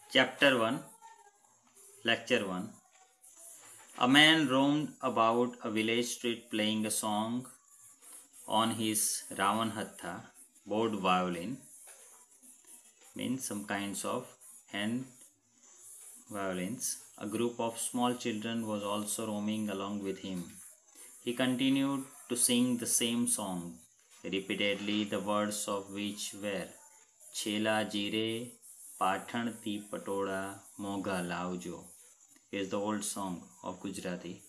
Chapter 1, Lecture 1. A man roamed about a village street playing a song on his Ravanhatha board violin, means some kinds of hand violins. A group of small children was also roaming along with him. He continued to sing the same song, repeatedly, the words of which were Chela Jire Pathan Ti Patoda Moga Laujo is the old song of Gujarati.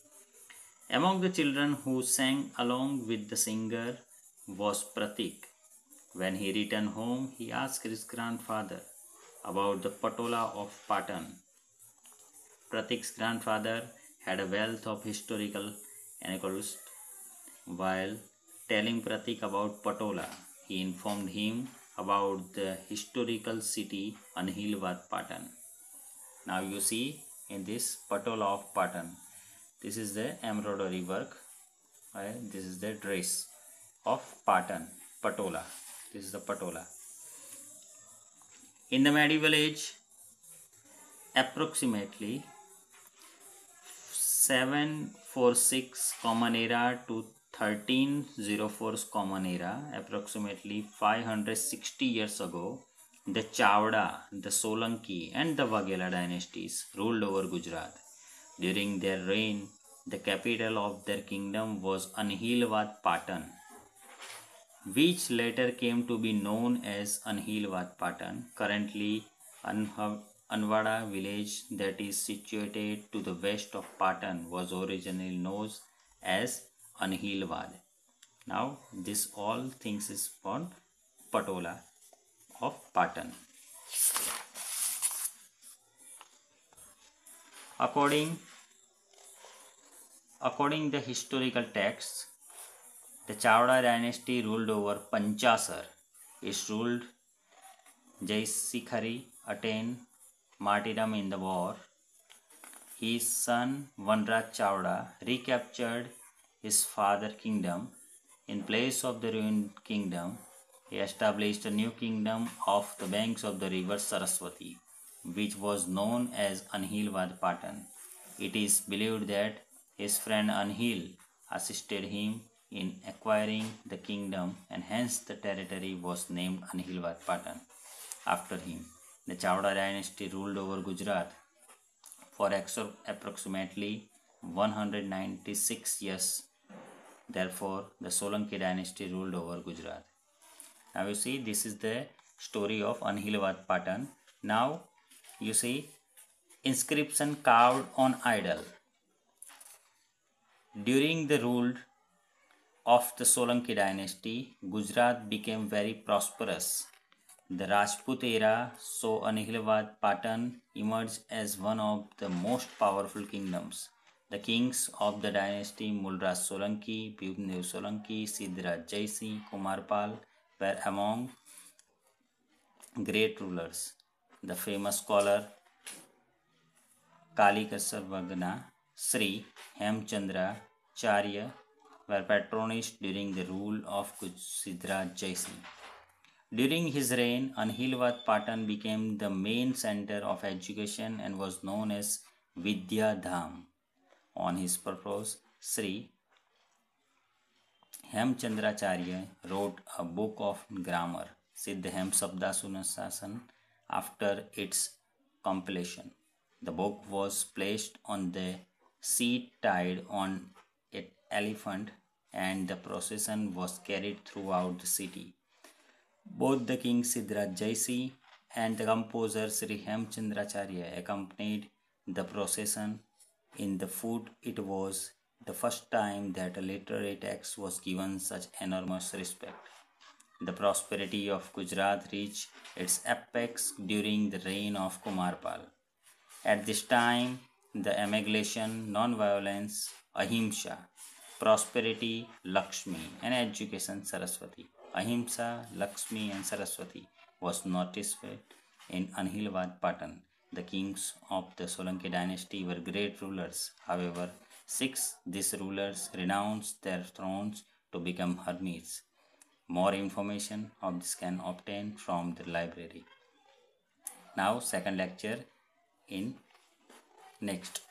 Among the children who sang along with the singer was Pratik. When he returned home, he asked his grandfather about the Patola of Patan. Pratik's grandfather had a wealth of historical anecdotes. While telling Pratik about Patola, he informed him about the historical city Anhilwat Patan. Now you see in this Patola of Patan, this is the embroidery work. This is the dress of Patan, Patola. This is the Patola. In the medieval age, approximately 746 Common Era to 1304 Common Era, approximately 560 years ago, the Chavda, the Solanki and the Waghela dynasties ruled over Gujarat. During their reign, the capital of their kingdom was Anhilwat Patan, which later came to be known as Anhilwat Patan. Currently, Anwada village that is situated to the west of Patan was originally known as Anhilwad. Now, this all things is for Patola of Patan. According the historical texts, the Chavda dynasty ruled over Panchasar. It ruled Jaisikhari attained martyrdom in the war. His son Vanraj Chavda recaptured his father's kingdom. In place of the ruined kingdom, he established a new kingdom off the banks of the river Saraswati, which was known as Anhilwad Patan. It is believed that his friend Anhil assisted him in acquiring the kingdom, and hence the territory was named Anhilwad Patan after him. The Chavda dynasty ruled over Gujarat for approximately 196 years. Therefore, the Solanki dynasty ruled over Gujarat. Now you see, this is the story of Anhilwad Patan. Now you see inscription carved on idol. During the rule of the Solanki dynasty, Gujarat became very prosperous. The Rajput era saw Anhilwad Patan emerge as one of the most powerful kingdoms. The kings of the dynasty Mulraj Solanki, Bhimdev Solanki, Siddharaj Jaisi, Kumarpal were among great rulers. The famous scholar Kalikasarvagna, Sri Hemchandra Charya were patronized during the rule of Siddharaj Jaisi. During his reign, Anhilwad Patan became the main center of education and was known as Vidya Dham. On his purpose, Sri Hemchandracharya wrote a book of grammar, Siddhem Sabdasunasasan, after its completion. The book was placed on the seat tied on an elephant, and the procession was carried throughout the city. Both the king Siddharaj Jaisi and the composer Sri Hemchandracharya accompanied the procession. In the foot, it was the first time that a literary text was given such enormous respect. The prosperity of Gujarat reached its apex during the reign of Kumarpal. At this time, the emigration, non-violence, ahimsa, prosperity, Lakshmi, and education, Saraswati. Ahimsa, Lakshmi, and Saraswati was noticed in Anhilwad Patan. The kings of the Solanki dynasty were great rulers. However, these rulers renounced their thrones to become hermits. More information of this can obtain from the library. Now second lecture in next.